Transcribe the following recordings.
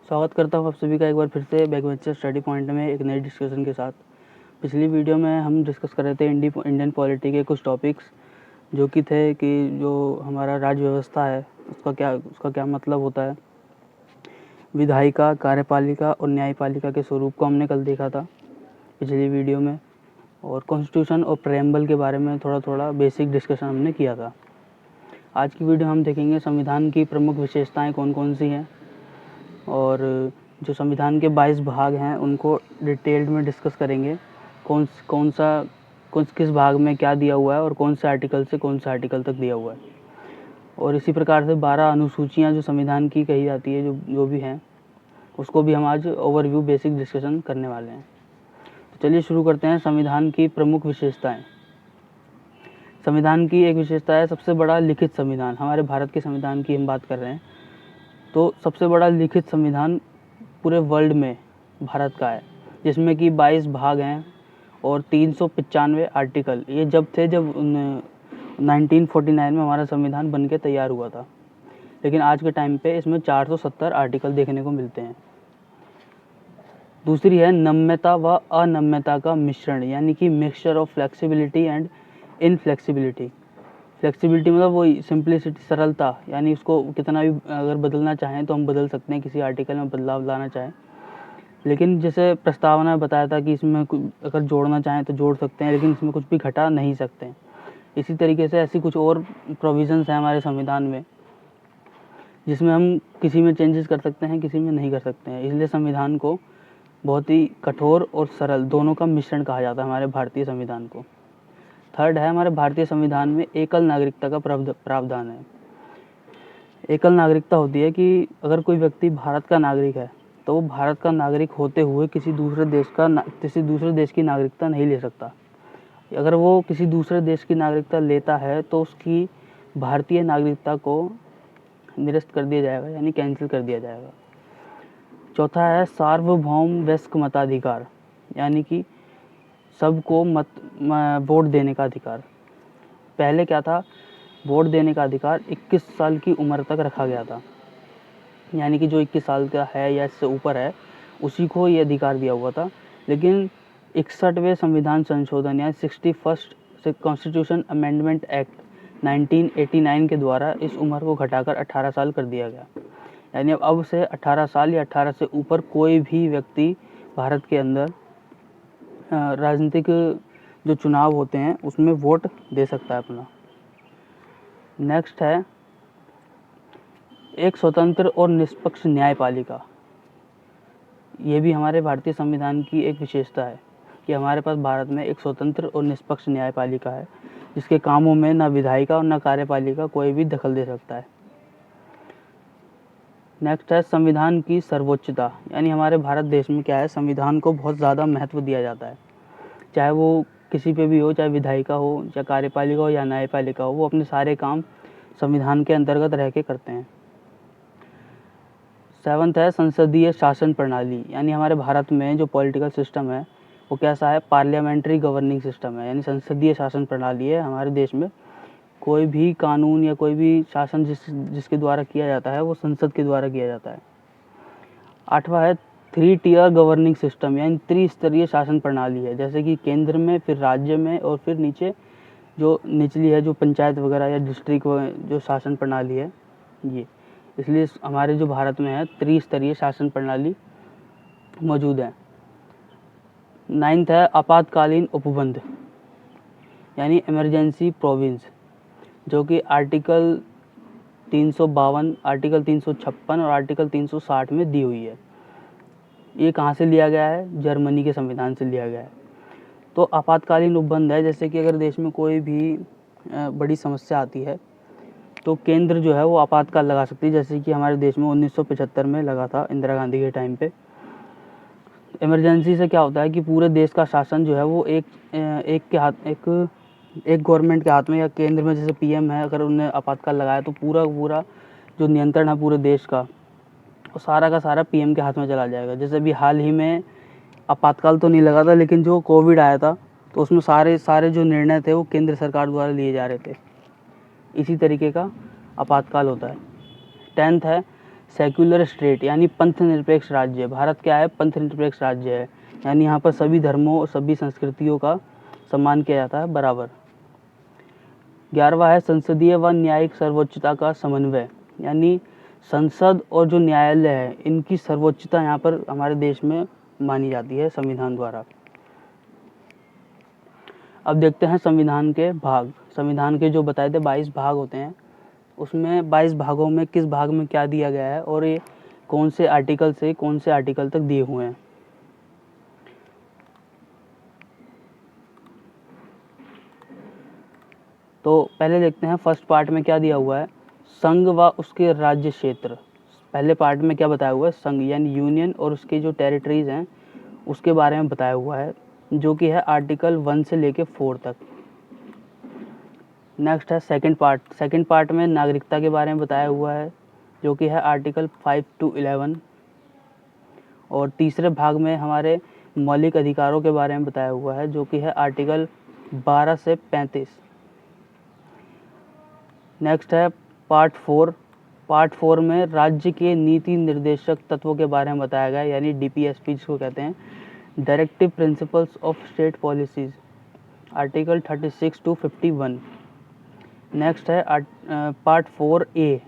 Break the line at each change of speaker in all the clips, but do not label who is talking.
स्वागत करता हूँ आप सभी का एक बार फिर से बैकवेंचर स्टडी पॉइंट में एक नई डिस्कशन के साथ। पिछली वीडियो में हम डिस्कस कर रहे थे इंडियन पॉलिटी के कुछ टॉपिक्स, जो कि थे कि जो हमारा राज्य व्यवस्था है उसका क्या मतलब होता है, विधायिका, कार्यपालिका और न्यायपालिका के स्वरूप को हमने कल देखा था पिछली वीडियो में, और कॉन्स्टिट्यूशन और प्रेम्बल के बारे में थोड़ा थोड़ा बेसिक डिस्कशन हमने किया था। आज की वीडियो हम देखेंगे संविधान की प्रमुख विशेषताएँ कौन कौन सी हैं, और जो संविधान के 22 भाग हैं उनको डिटेल्ड में डिस्कस करेंगे। किस भाग में क्या दिया हुआ है और कौन से आर्टिकल से कौन से आर्टिकल तक दिया हुआ है, और इसी प्रकार से 12 अनुसूचियां जो संविधान की कही जाती है, जो भी हैं, उसको भी हम आज ओवरव्यू बेसिक डिस्कशन करने वाले हैं। तो चलिए शुरू करते हैं। संविधान की प्रमुख विशेषताएं। संविधान की एक विशेषता है सबसे बड़ा लिखित संविधान। हमारे भारत के संविधान की हम बात कर रहे हैं, तो सबसे बड़ा लिखित संविधान पूरे वर्ल्ड में भारत का है, जिसमें कि 22 भाग हैं और 395 आर्टिकल। ये जब 1949 में हमारा संविधान बन के तैयार हुआ था, लेकिन आज के टाइम पे इसमें 470 आर्टिकल देखने को मिलते हैं। दूसरी है नम्यता व अनम्यता का मिश्रण, यानी कि mixture of flexibility and inflexibility. Flexibility मतलब वही सिंप्लिसिटी, सरलता, यानी उसको कितना भी अगर बदलना चाहें तो हम बदल सकते हैं, किसी आर्टिकल में बदलाव लाना चाहें। लेकिन जैसे प्रस्तावना में बताया था कि इसमें अगर जोड़ना चाहें तो जोड़ सकते हैं, लेकिन इसमें कुछ भी घटा नहीं सकते हैं। इसी तरीके से ऐसी कुछ और प्रोविजंस हैं हमारे संविधान में, जिसमें हम किसी में चेंजेस कर सकते हैं, किसी में नहीं कर सकते हैं। इसलिए संविधान को बहुत ही कठोर और सरल दोनों का मिश्रण कहा जाता है हमारे भारतीय संविधान को। थर्ड है, हमारे भारतीय संविधान में एकल नागरिकता का प्रावधान है। एकल नागरिकता होती है कि अगर कोई व्यक्ति भारत का नागरिक है तो वो भारत का नागरिक होते हुए किसी दूसरे देश की नागरिकता नहीं ले सकता। अगर वो किसी दूसरे देश की नागरिकता लेता है तो उसकी भारतीय नागरिकता को निरस्त कर दिया जाएगा, यानी कैंसिल कर दिया जाएगा। चौथा है सार्वभौम वयस्क मताधिकार, यानी कि सबको वोट देने का अधिकार। पहले क्या था, वोट देने का अधिकार 21 साल की उम्र तक रखा गया था, यानी कि जो 21 साल का है या इससे ऊपर है उसी को ये अधिकार दिया हुआ था। लेकिन 61वें संविधान संशोधन या 61st कॉन्स्टिट्यूशन अमेंडमेंट एक्ट 1989 के द्वारा इस उम्र को घटाकर 18 साल कर दिया गया। यानी अब से 18 साल या 18 से ऊपर कोई भी व्यक्ति भारत के अंदर राजनीतिक जो चुनाव होते हैं उसमें वोट दे सकता है अपना। नेक्स्ट है एक स्वतंत्र और निष्पक्ष न्यायपालिका। ये भी हमारे भारतीय संविधान की एक विशेषता है कि हमारे पास भारत में एक स्वतंत्र और निष्पक्ष न्यायपालिका है, जिसके कामों में न विधायिका और न कार्यपालिका कोई भी दखल दे सकता है। नेक्स्ट है संविधान की सर्वोच्चता, यानी हमारे भारत देश में क्या है, संविधान को बहुत ज़्यादा महत्व दिया जाता है। चाहे वो किसी पे भी हो, चाहे विधायिका हो, चाहे कार्यपालिका हो या न्यायपालिका हो, वो अपने सारे काम संविधान के अंतर्गत रह के करते हैं। 7th है संसदीय शासन प्रणाली, यानी हमारे भारत में जो पॉलिटिकल सिस्टम है वो कैसा है, पार्लियामेंट्री गवर्निंग सिस्टम है, यानी संसदीय शासन प्रणाली है हमारे देश में। कोई भी कानून या कोई भी शासन जिसके द्वारा किया जाता है वो संसद के द्वारा किया जाता है। 8वां है 3 टियर गवर्निंग सिस्टम, यानी त्रिस्तरीय शासन प्रणाली है, जैसे कि केंद्र में, फिर राज्य में और फिर नीचे जो निचली है, जो पंचायत वगैरह या डिस्ट्रिक्ट जो शासन प्रणाली है ये। इसलिए हमारे जो भारत में है त्रिस्तरीय शासन प्रणाली मौजूद है। 9th है आपातकालीन उपबंध, यानी इमरजेंसी प्रोविंस, जो कि आर्टिकल 352, आर्टिकल 356 और आर्टिकल 360 में दी हुई है। ये कहाँ से लिया गया है, जर्मनी के संविधान से लिया गया है। तो आपातकालीन उपबंध है, जैसे कि अगर देश में कोई भी बड़ी समस्या आती है तो केंद्र जो है वो आपातकाल लगा सकती है, जैसे कि हमारे देश में 1975 में लगा था इंदिरा गांधी के टाइम पे। इमरजेंसी से क्या होता है कि पूरे देश का शासन जो है वो एक गवर्नमेंट के हाथ में या केंद्र में, जैसे पीएम है, अगर उन्होंने आपातकाल लगाया तो पूरा जो नियंत्रण है पूरे देश का वो सारा का सारा पीएम के हाथ में चला जाएगा। जैसे अभी हाल ही में आपातकाल तो नहीं लगा था, लेकिन जो कोविड आया था तो उसमें सारे जो निर्णय थे वो केंद्र सरकार द्वारा लिए जा रहे थे। इसी तरीके का आपातकाल होता है। 10th है सेक्युलर स्टेट यानी पंथ निरपेक्ष राज्य। भारत क्या है? पंथ निरपेक्ष राज्य है, यानी यहाँ पर सभी धर्मों और सभी संस्कृतियों का सम्मान किया जाता है बराबर। 11वां है संसदीय व न्यायिक सर्वोच्चता का समन्वय, यानी संसद और जो न्यायालय है इनकी सर्वोच्चता यहाँ पर हमारे देश में मानी जाती है संविधान द्वारा। अब देखते हैं संविधान के भाग। संविधान के जो बताए थे 22 भाग होते हैं, उसमें 22 भागों में किस भाग में क्या दिया गया है और ये कौन से आर्टिकल से कौन से आर्टिकल तक दिए हुए हैं। तो पहले देखते हैं फर्स्ट पार्ट में क्या दिया हुआ है, संघ व उसके राज्य क्षेत्र। पहले पार्ट में क्या बताया हुआ है, संघ यानी यूनियन और उसके जो टेरिटरीज हैं उसके बारे में बताया हुआ है, जो कि है आर्टिकल 1 से लेके 4 तक। नेक्स्ट है सेकंड पार्ट। सेकंड पार्ट में नागरिकता के बारे में बताया हुआ है, जो कि है आर्टिकल 5 to 11। और तीसरे भाग में हमारे मौलिक अधिकारों के बारे में बताया हुआ है, जो कि है आर्टिकल 12 से 35। नेक्स्ट है पार्ट 4। पार्ट 4 में राज्य के नीति निर्देशक तत्वों के बारे में बताया गया है, यानी DPSP जिसको कहते हैं, directive principles of state policies, article 36 to 51। Next है पार्ट 4A,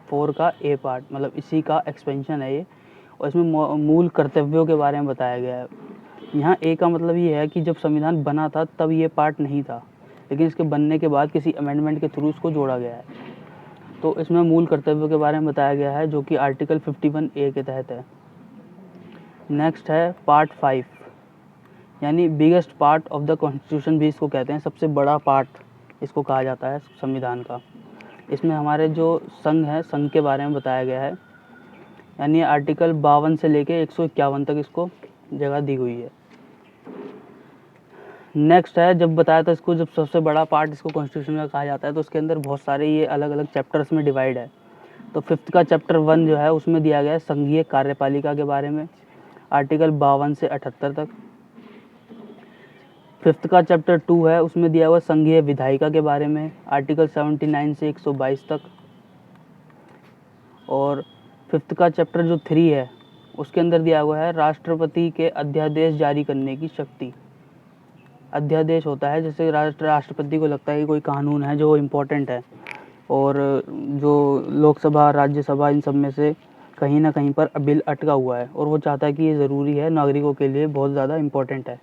4 का A पार्ट, मतलब इसी का एक्सपेंशन है ये, और इसमें मूल कर्तव्यों के बारे में बताया गया है। यहाँ A का मतलब ये है कि जब संविधान बना था तब ये पार्ट नहीं था, लेकिन इसके बनने के बाद किसी अमेंडमेंट के थ्रू इसको जोड़ा गया है। तो इसमें मूल कर्तव्यों के बारे में बताया गया है, जो कि आर्टिकल 51A के तहत है। नेक्स्ट है पार्ट 5, यानी biggest part of the constitution भी इसको कहते हैं, सबसे बड़ा पार्ट इसको कहा जाता है संविधान का। इसमें हमारे जो संघ है, संघ के बारे में बताया गया है, यानी आर्टिकल 52 से लेके 151 तक इसको जगह दी हुई है। नेक्स्ट है, जब बताया था इसको, जब सबसे बड़ा पार्ट इसको कॉन्स्टिट्यूशन का कहा जाता है, तो उसके अंदर बहुत सारे ये अलग अलग चैप्टर्स में डिवाइड है। तो 5th का चैप्टर 1 जो है उसमें दिया गया है संघीय कार्यपालिका के बारे में, आर्टिकल 52 से 78 तक। 5th का चैप्टर 2 है, उसमें दिया हुआ संघीय विधायिका के बारे में, आर्टिकल 79 से 122 तक। और 5th का चैप्टर जो 3 है उसके अंदर दिया हुआ है राष्ट्रपति के अध्यादेश जारी करने की शक्ति। अध्यादेश होता है जैसे राष्ट्रपति को लगता है कि कोई कानून है जो इम्पोर्टेंट है, और जो लोकसभा राज्यसभा इन सब में से कहीं ना कहीं पर बिल अटका हुआ है और वो चाहता है कि ये ज़रूरी है, नागरिकों के लिए बहुत ज़्यादा इम्पोर्टेंट है,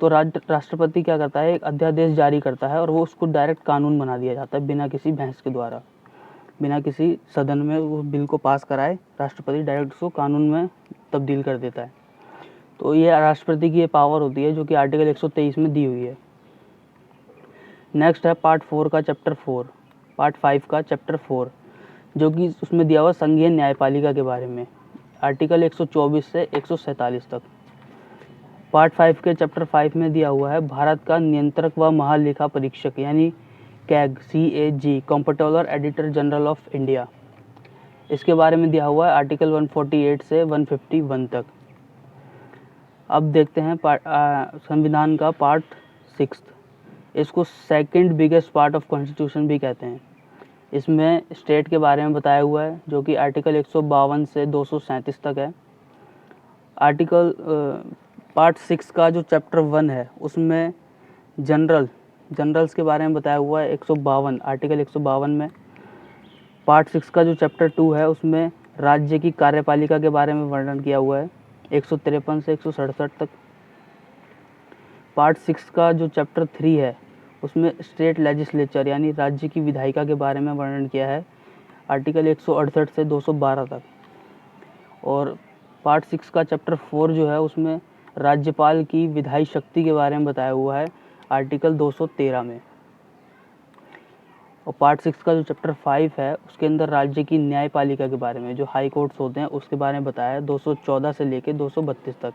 तो राष्ट्रपति क्या करता है, एक अध्यादेश जारी करता है और वो उसको डायरेक्ट कानून बना दिया जाता है बिना किसी बहस के द्वारा, बिना किसी सदन में वो बिल को पास कराए, राष्ट्रपति डायरेक्ट उसको कानून में तब्दील कर देता है। तो ये राष्ट्रपति की ये पावर होती है, जो कि आर्टिकल 123 में दी हुई है। नेक्स्ट है पार्ट 4 का चैप्टर 4, पार्ट 5 का चैप्टर 4, जो कि उसमें दिया हुआ संघीय न्यायपालिका के बारे में, आर्टिकल 124 से 147 तक। पार्ट 5 के चैप्टर 5 में दिया हुआ है भारत का नियंत्रक व महालेखा परीक्षक, यानी CAG, comptroller editor general of India, इसके बारे में दिया हुआ है आर्टिकल 148 से 151 तक। अब देखते हैं संविधान का पार्ट 6, इसको second biggest part of constitution भी कहते हैं। इसमें स्टेट के बारे में बताया हुआ है, जो कि आर्टिकल 152 से 237 तक है। पार्ट 6 का जो चैप्टर 1 है उसमें जनरल्स के बारे में बताया हुआ है 152, आर्टिकल 152 में। पार्ट 6 का जो चैप्टर 2 है उसमें राज्य की कार्यपालिका के बारे में वर्णन किया हुआ है 153 से 167 तक। पार्ट 6 का जो चैप्टर 3 है उसमें स्टेट लेजिस्लेचर यानी राज्य की विधायिका के बारे में वर्णन किया है, आर्टिकल 168 से 212 तक। और पार्ट 6 का चैप्टर 4 जो है उसमें राज्यपाल की विधायी शक्ति के बारे में बताया हुआ है, आर्टिकल 213 में। और पार्ट 6 का जो चैप्टर 5 है उसके अंदर राज्य की न्यायपालिका के बारे में, जो हाई कोर्ट्स होते हैं उसके बारे में बताया है 214 से लेके 232 तक।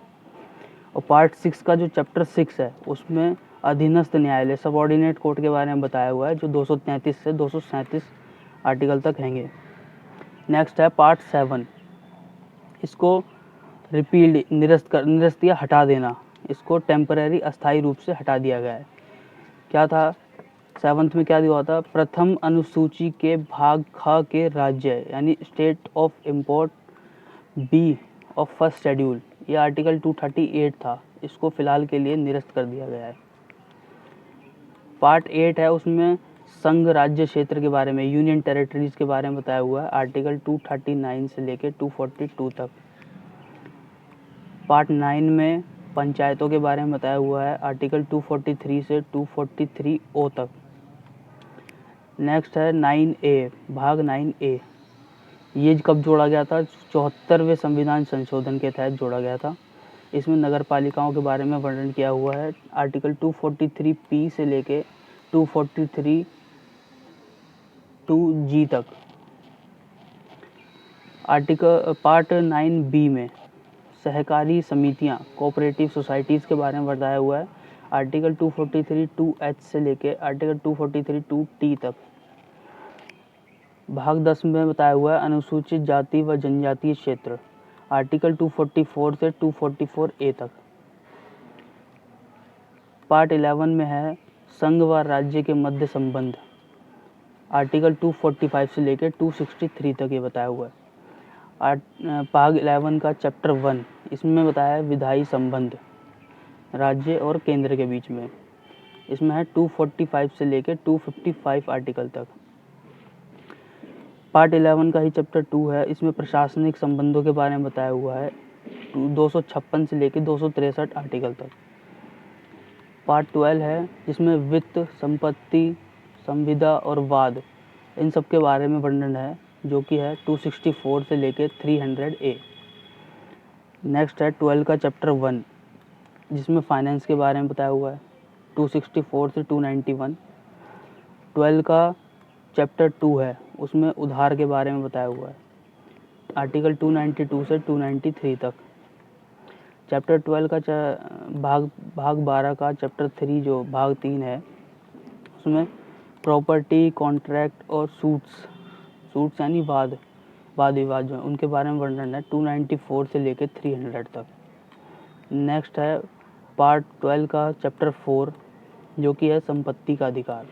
और पार्ट 6 का जो चैप्टर 6 है उसमें अधीनस्थ न्यायालय सबऑर्डिनेट कोर्ट के बारे में बताया हुआ है, जो 233 से 237 आर्टिकल तक हैंगे। नेक्स्ट है पार्ट 7, इसको रिपील्ड, निरस्त या हटा देना, इसको टेम्पररी अस्थायी रूप से हटा दिया गया है। क्या था 7th में क्या दिया हुआ था, प्रथम अनुसूची के भाग ख के राज्य यानी state of import B of first schedule, ये आर्टिकल 238 था, इसको फिलहाल के लिए निरस्त कर दिया गया है। पार्ट 8 है, उसमें संघ राज्य क्षेत्र के बारे में, यूनियन टेरिटरीज के बारे में बताया हुआ है, आर्टिकल 239 से लेके 242 तक। पार्ट 9 में पंचायतों के बारे में बताया हुआ है, आर्टिकल 243 से 243 ओ तक। नेक्स्ट है 9A, भाग 9A, ये कब जोड़ा गया था, 74वें संविधान संशोधन के तहत जोड़ा गया था। इसमें नगर पालिकाओं के बारे में वर्णन किया हुआ है, आर्टिकल 243P से लेके 243 2G तक। आर्टिकल पार्ट 9B में सहकारी समितियां, कोऑपरेटिव सोसाइटीज़ के बारे में बताया हुआ है, आर्टिकल 243 2H से लेके आर्टिकल 243 2T तक। भाग 10 में बताया हुआ है अनुसूचित जाति व जनजातीय क्षेत्र, आर्टिकल 244 से 244A तक। पार्ट 11 में है संघ व राज्य के मध्य संबंध, आर्टिकल 245 से लेकर 263 तक ये बताया हुआ है। भाग 11 का चैप्टर 1, इसमें बताया है विधायी संबंध राज्य और केंद्र के बीच में, इसमें है 245 से लेकर 255 आर्टिकल तक। पार्ट 11 का ही चैप्टर 2 है, इसमें प्रशासनिक संबंधों के बारे में बताया हुआ है, 256 से लेकर 263 आर्टिकल तक। पार्ट 12 है, जिसमें वित्त, संपत्ति, संविदा और वाद, इन सब के बारे में वर्णन है, जो कि है 264 से लेकर 300A। नेक्स्ट है 12 का चैप्टर 1, जिसमें फाइनेंस के बारे में बताया हुआ है, 264 से 291। 12 का चैप्टर 2 है, उसमें उधार के बारे में बताया हुआ है, आर्टिकल 292 से 293 तक। चैप्टर 12 का भाग 12 का चैप्टर 3 जो भाग 3 है, उसमें प्रॉपर्टी, कॉन्ट्रैक्ट और सूट्स यानी वाद विवाद जो है उनके बारे में वर्णन है, 294 से लेकर 300 तक। नेक्स्ट है पार्ट 12 का चैप्टर 4, जो कि है संपत्ति का अधिकार,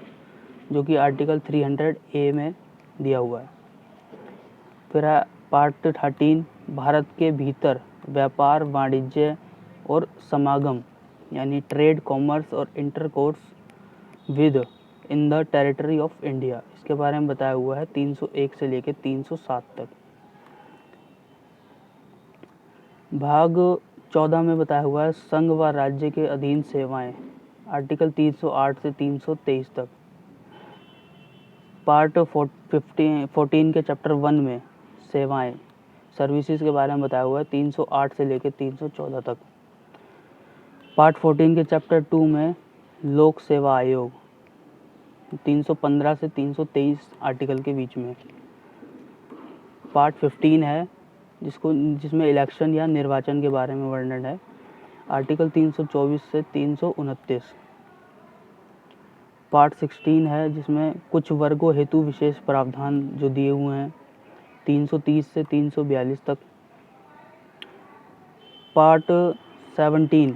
जो कि आर्टिकल 300A में दिया हुआ है। फिर है पार्ट 13, भारत के भीतर व्यापार, वाणिज्य और समागम यानी ट्रेड, कॉमर्स और intercourse with in the territory of India, इसके बारे में बताया हुआ है, 301 से लेकर 307 तक। भाग 14 में बताया हुआ है संघ व राज्य के अधीन सेवाएं, आर्टिकल 308 से 323 तक। पार्ट 14 के चैप्टर 1 में सेवाएं, सर्विसेज के बारे में बताया हुआ है, 308 से लेकर 314 तक। पार्ट 14 के चैप्टर 2 में लोक सेवा आयोग, 315 से 323 आर्टिकल के बीच में। पार्ट 15 है, जिसमें इलेक्शन या निर्वाचन के बारे में वर्णन है, आर्टिकल 324 से 329। पार्ट 16 है, जिसमें कुछ वर्गों हेतु विशेष प्रावधान जो दिए हुए हैं, 330 से 342 तक। पार्ट 17,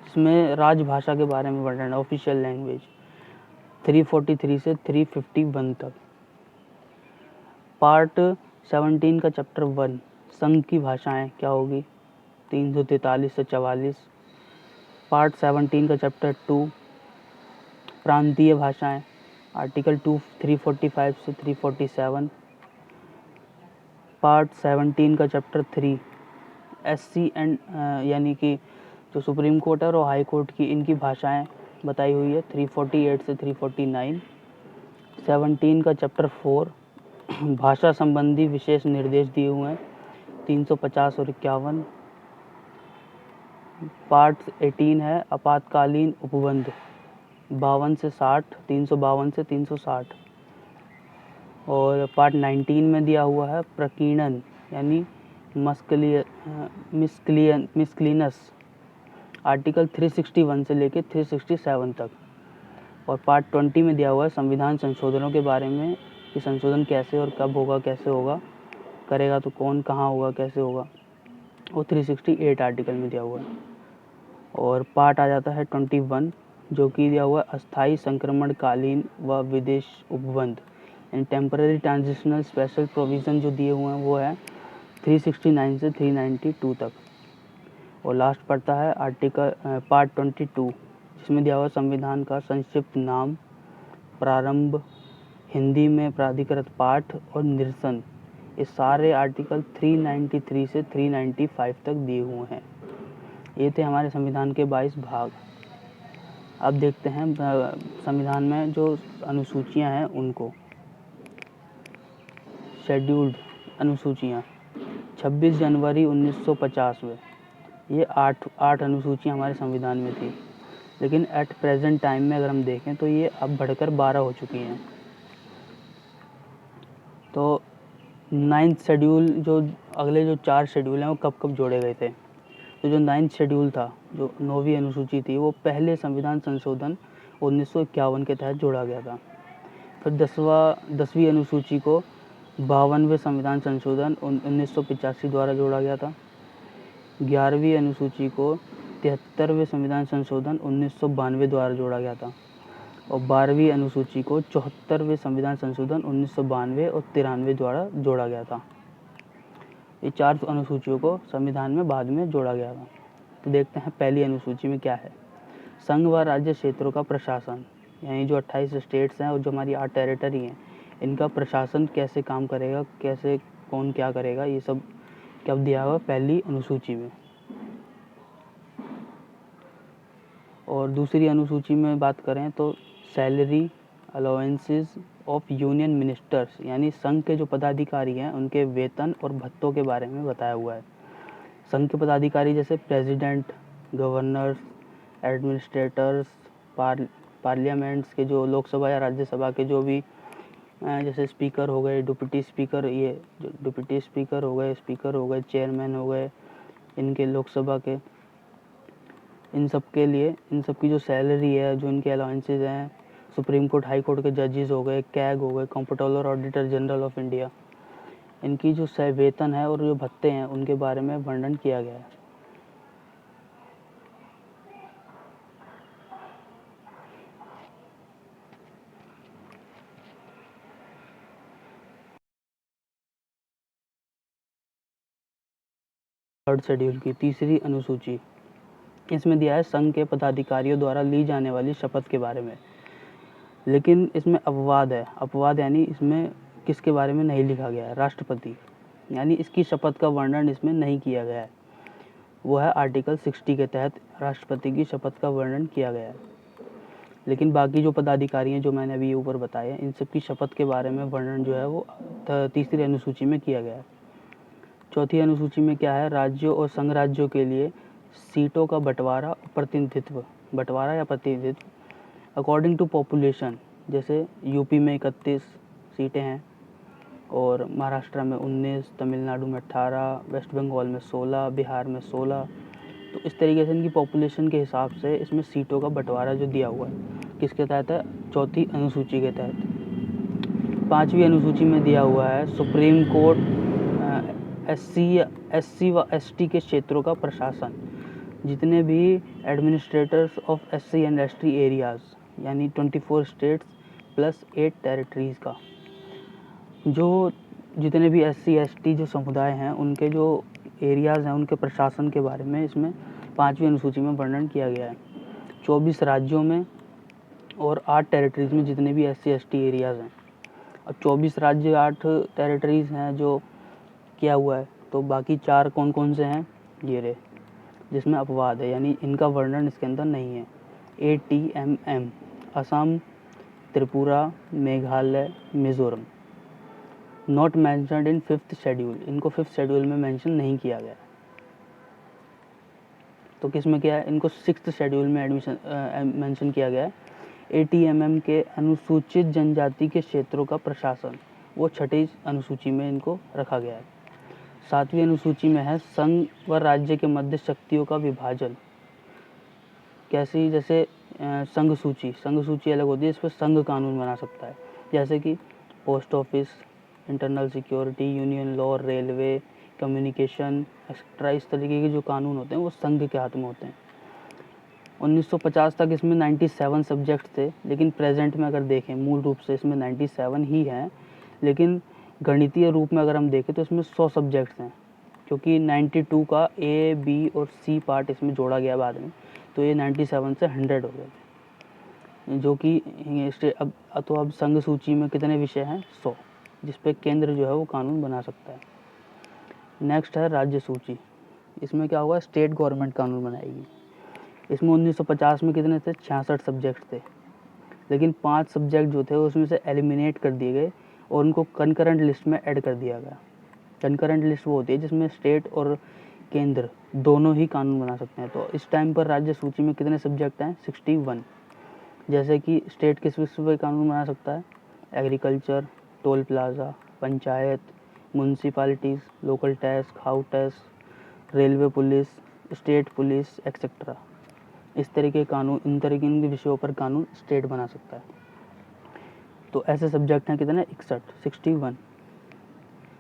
जिसमें राजभाषा के बारे में वर्णन है, ऑफिशियल लैंग्वेज, 343 से 351 तक। पार्ट 17 का चैप्टर 1, संघ की भाषाएं क्या होगी, 343 से 44। पार्ट 17 का चैप्टर 2, प्रांतीय भाषाएं, आर्टिकल 345 से 347। पार्ट 17 का चैप्टर 3, SC एंड यानी कि जो सुप्रीम कोर्ट है और हाई कोर्ट की, इनकी भाषाएं बताई हुई है, 348 से 349। 17 का चैप्टर 4, भाषा संबंधी विशेष निर्देश दिए हुए हैं, 350 और 51। पार्ट 18 है आपातकालीन उपबंध, 52 से 60, 352 से 360। और पार्ट 19 में दिया हुआ है प्रकीर्णन यानी मिसक्लिनस, आर्टिकल 361 से लेकर 367 तक। और पार्ट 20 में दिया हुआ है संविधान संशोधनों के बारे में, कि संशोधन कैसे और कब होगा, कैसे होगा, करेगा तो कौन, कहाँ होगा, कैसे होगा, वो 368 आर्टिकल में दिया हुआ है। और पार्ट आ जाता है 21, जो कि दिया हुआ है अस्थायी संक्रमणकालीन व विदेश उपबंध and temporary transitional special provision जो दिए हुए हैं वो है 369 से 392 तक। और लास्ट पड़ता है आर्टिकल पार्ट 22, जिसमें दिया हुआ संविधान का संक्षिप्त नाम, प्रारंभ, हिंदी में प्राधिकृत पाठ और निरसन। ये सारे आर्टिकल 393 से 395 तक दिए हुए हैं। ये थे हमारे संविधान के 22 भाग। अब देखते हैं संविधान में जो अनुसूचियां हैं उनको। शेड्यूल्ड अनुसूचियां 26 जनवरी 1950 में ये आठ अनुसूचियां हमारे संविधान में थी, लेकिन एट प्रेजेंट टाइम में अगर हम देखें तो ये अब बढ़कर 12 हो चुकी हैं। तो 9th शेड्यूल जो अगले जो 4 शेड्यूल हैं वो कब कब जोड़े गए थे? तो जो 9th शेड्यूल था, जो 9वीं अनुसूची थी, वो पहले संविधान संशोधन 1951 के तहत जोड़ा गया था। फिर 10वीं अनुसूची को 52वें संविधान संशोधन 1985 द्वारा जोड़ा गया था। 11वीं अनुसूची को 73वें संविधान संशोधन 1992 द्वारा जोड़ा गया था। और 12वीं अनुसूची को 74वें संविधान संशोधन 1992 और 93 द्वारा जोड़ा गया था। ये 4 अनुसूचियों को संविधान में बाद में जोड़ा गया था। तो देखते हैं पहली अनुसूची में क्या है। संघ व राज्य क्षेत्रों का प्रशासन, यानी जो 28 स्टेट्स हैं और जो हमारी 8 टेरिटरी हैं, इनका प्रशासन कैसे काम करेगा, कैसे कौन क्या करेगा, ये सब कब दिया हुआ पहली अनुसूची में। और दूसरी अनुसूची में बात करें तो salary allowances of union ministers, यानी संघ के जो पदाधिकारी हैं उनके वेतन और भत्तों के बारे में बताया हुआ है। संघ के पदाधिकारी जैसे प्रेसिडेंट, गवर्नर्स, एडमिनिस्ट्रेटर्स, पार्लियामेंट्स के जो लोकसभा या राज्यसभा के जो भी जैसे स्पीकर हो गए, डिप्टी स्पीकर, ये जो डिप्टी स्पीकर हो गए, चेयरमैन हो गए इनके लोकसभा के, इन सब के लिए इन सब की जो सैलरी है, जो इनके अलाउंसेज हैं, सुप्रीम कोर्ट हाई कोर्ट के जजेस हो गए, कैग हो गए, comptroller auditor general of India, इनकी जो वेतन है और जो भत्ते हैं उनके बारे में वर्णन किया गया है। थर्ड शेड्यूल की तीसरी अनुसूची, इसमें दिया है संघ के पदाधिकारियों द्वारा ली जाने वाली शपथ के बारे में। लेकिन इसमें अपवाद है। अपवाद यानी इसमें किसके बारे में नहीं लिखा गया है? राष्ट्रपति, यानी इसकी शपथ का वर्णन इसमें नहीं किया गया है। वो है आर्टिकल 60 के तहत राष्ट्रपति की शपथ का वर्णन किया गया है। लेकिन बाकी जो पदाधिकारी हैं जो मैंने अभी ऊपर बताए हैं, इन सब की शपथ के बारे में वर्णन जो है वो तीसरी अनुसूची में किया गया है। चौथी अनुसूची में क्या है? राज्यों और संघ राज्यों के लिए सीटों का बंटवारा या प्रतिनिधित्व अकॉर्डिंग टू पॉपुलेशन। जैसे यूपी में 31 सीटें हैं और महाराष्ट्र में 19, तमिलनाडु में 18, वेस्ट बंगाल में 16, बिहार में 16। तो इस तरीके से इनकी पॉपुलेशन के हिसाब से इसमें सीटों का बंटवारा जो दिया हुआ है किसके तहत है? चौथी अनुसूची के तहत। 5वीं अनुसूची में दिया हुआ है सुप्रीम कोर्ट एससी व एसटी के क्षेत्रों का प्रशासन। जितने भी administrators of SC and ST areas, यानी 24 स्टेट्स प्लस 8 टेरिटरीज़ का, जो जितने भी एससी एसटी जो समुदाय हैं उनके जो एरियाज़ हैं उनके प्रशासन के बारे में इसमें 5वीं अनुसूची में वर्णन किया गया है। 24 राज्यों में और 8 टेरिटरीज़ में जितने भी एससी एसटी एरियाज़ हैं। अब 24 राज्य 8 टेरिटरीज़ हैं जो किया हुआ है, तो बाकी 4 कौन कौन से हैं? ये रहे, जिसमें अपवाद है, यानी इनका वर्णन इसके अंदर नहीं है। ATMM Assam, Tripura, Meghalaya, Mizoram, not mentioned in 5th schedule, इनको 5th शेड्यूल में मेंशन नहीं किया गया। तो किस में किया है? इनको 6th शेड्यूल में मेंशन किया गया है। ATMM के अनुसूचित जनजाति के क्षेत्रों का प्रशासन, वो 6ठी अनुसूची में इनको रखा गया है। 7वीं अनुसूची में है संघ व राज्य के मध्य शक्तियों का विभाजन। कैसी? जैसे संघ सूची अलग होती है, इस पर संघ कानून बना सकता है, जैसे कि post office, internal security, union law, railway, communication etcetera. इस तरीके के जो कानून होते हैं वो संघ के हाथ में होते हैं। 1950 तक इसमें 97 सब्जेक्ट थे, लेकिन प्रेजेंट में अगर देखें मूल रूप से इसमें 97 ही हैं, लेकिन गणितीय रूप में अगर हम देखें तो इसमें 100 सब्जेक्ट्स हैं, क्योंकि 92 का ए, बी और सी पार्ट इसमें जोड़ा गया बाद में, तो ये 97 से 100 हो गए, जो कि अब संघ सूची में कितने विषय हैं? 100, जिस पे केंद्र जो है वो कानून बना सकता है। नेक्स्ट है राज्य सूची। इसमें क्या होगा? स्टेट गवर्नमेंट कानून बनाएगी। इसमें 1950 में कितने थे? 66 सब्जेक्ट थे, लेकिन 5 सब्जेक्ट जो थे उसमें से एलिमिनेट कर दिए गए और उनको कंकरेंट लिस्ट में ऐड कर दिया गया। कंकरेंट लिस्ट वो होती है जिसमें स्टेट और केंद्र दोनों ही कानून बना सकते हैं। तो इस टाइम पर राज्य सूची में कितने सब्जेक्ट हैं? 61। जैसे कि स्टेट किस विषय पर कानून बना सकता है? Agriculture, toll plaza, panchayat, municipalities, local tax, house tax, railway police, state police etcetera. इस तरीके कानून, इन तरीके के विषयों पर कानून स्टेट बना सकता है। तो ऐसे सब्जेक्ट हैं कितने? 61।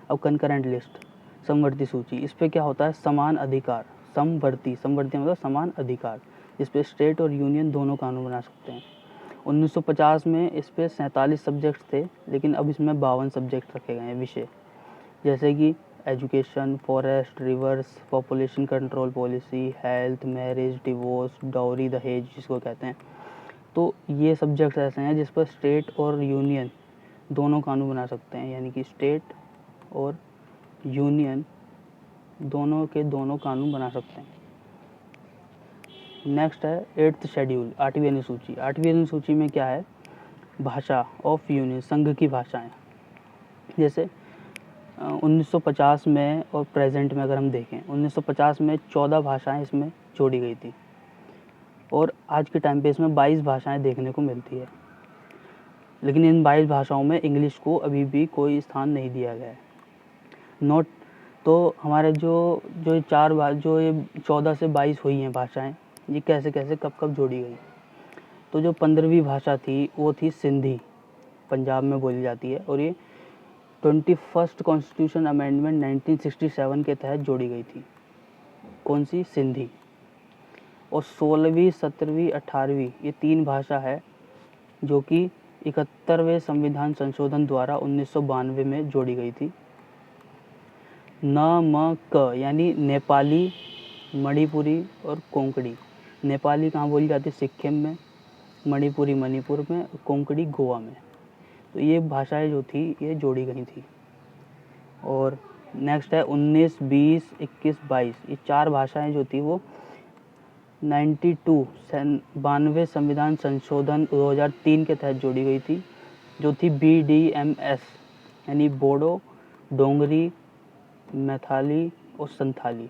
अब कंकरेंट लिस्ट, समवर्ती सूची, इस पे क्या होता है? समान अधिकार, समवर्ती मतलब समान अधिकार, जिस पे स्टेट और यूनियन दोनों कानून बना सकते हैं। 1950 में इस पे 47 सब्जेक्ट थे, लेकिन अब इसमें 52 सब्जेक्ट रखे गए हैं विषय, जैसे कि education, forest, reverse, population control policy, health, marriage, divorce, dowry, दहेज जिसको कहते हैं। तो ये सब्जेक्ट्स ऐसे हैं जिस पर स्टेट और यूनियन दोनों कानून बना सकते हैं, यानी कि स्टेट और यूनियन दोनों के दोनों कानून बना सकते हैं। नेक्स्ट है 8th शेड्यूल, 8वीं अनुसूची। 8वीं अनुसूची में क्या है? भाषा ऑफ यूनियन, संघ की भाषाएं। जैसे 1950 में और प्रेजेंट में अगर हम देखें, 1950 में 14 भाषाएं इसमें जोड़ी गई थी, और आज के टाइम पे इसमें 22 भाषाएं देखने को मिलती है, लेकिन इन 22 भाषाओं में इंग्लिश को अभी भी कोई स्थान नहीं दिया गया है। नोट तो हमारे जो ये 14 से 22 हुई हैं भाषाएं, ये कैसे कैसे कब कब जोड़ी गई? तो जो 15वीं भाषा थी वो थी सिंधी, पंजाब में बोली जाती है, और ये 21st कॉन्स्टिट्यूशन अमेंडमेंट 1967 के तहत जोड़ी गई थी। कौन सी? सिंधी। और 16वीं, 17वीं, 18वीं ये 3 भाषा है जो कि 71वें संविधान संशोधन द्वारा 1992 में जोड़ी गई थी। न, म, क यानी नेपाली, मणिपुरी और कोंकणी। नेपाली कहाँ बोली जाती है? सिक्किम में, मणिपुरी मणिपुर में, और कोंकणी गोवा में। तो ये भाषाएं जो थी ये जोड़ी गई थी। और नेक्स्ट है 19, 20, 21, 22 ये 4 भाषाएं जो थी वो 92वें संविधान संशोधन 2003 के तहत जोड़ी गई थी, जो थी BDMS यानी बोडो, डोंगरी, मैथाली और संथाली।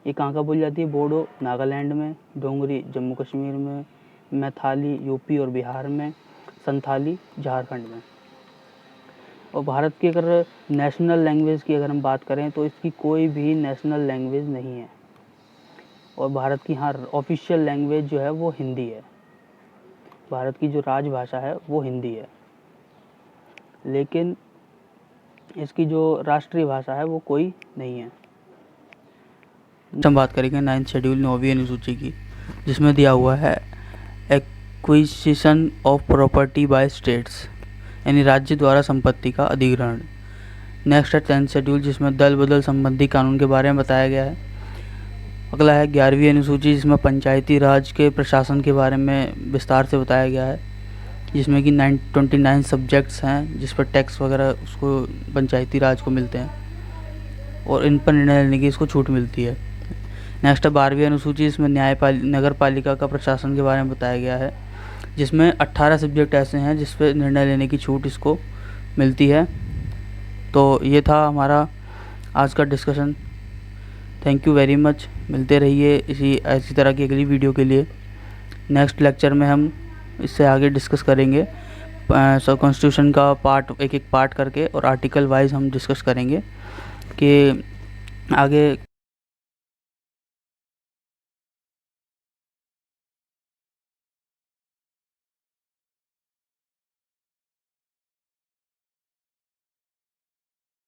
ये कहाँ का बोली जाती है? बोडो नागालैंड में, डोंगरी जम्मू कश्मीर में, मैथाली यूपी और बिहार में, संथाली झारखंड में। और भारत की अगर नेशनल लैंग्वेज की अगर हम बात करें तो इसकी कोई भी नेशनल लैंग्वेज नहीं है, और भारत की ऑफिशियल लैंग्वेज जो है वो हिंदी है। भारत की जो राजभाषा है वो हिंदी है, लेकिन इसकी जो राष्ट्रीय भाषा है वो कोई नहीं है। हम बात करेंगे 9th शेड्यूल 9वीं अनुसूची की, जिसमें दिया हुआ है acquisition of property bye states यानी राज्य द्वारा संपत्ति का अधिग्रहण। नेक्स्ट है 10th शेड्यूल, जिसमें दल बदल संबंधी कानून के बारे में बताया गया है। अगला है 11वीं अनुसूची, जिसमें पंचायती राज के प्रशासन के बारे में विस्तार से बताया गया है, जिसमें कि 29 सब्जेक्ट्स हैं जिस पर टैक्स वगैरह उसको पंचायती राज को मिलते हैं, और इन पर निर्णय लेने की इसको छूट मिलती है। नेक्स्ट है 12वीं अनुसूची, इसमें नगर पालिका का प्रशासन के बारे में बताया गया है, जिसमें 18 सब्जेक्ट ऐसे हैं जिस पर निर्णय लेने की छूट इसको मिलती है। तो ये था हमारा आज का discussion. Thank you very much. मिलते रहिए ऐसी तरह की अगली वीडियो के लिए। नेक्स्ट लेक्चर में हम इससे आगे डिस्कस करेंगे, कॉन्स्टिट्यूशन का एक एक पार्ट करके, और आर्टिकल वाइज हम डिस्कस करेंगे कि आगे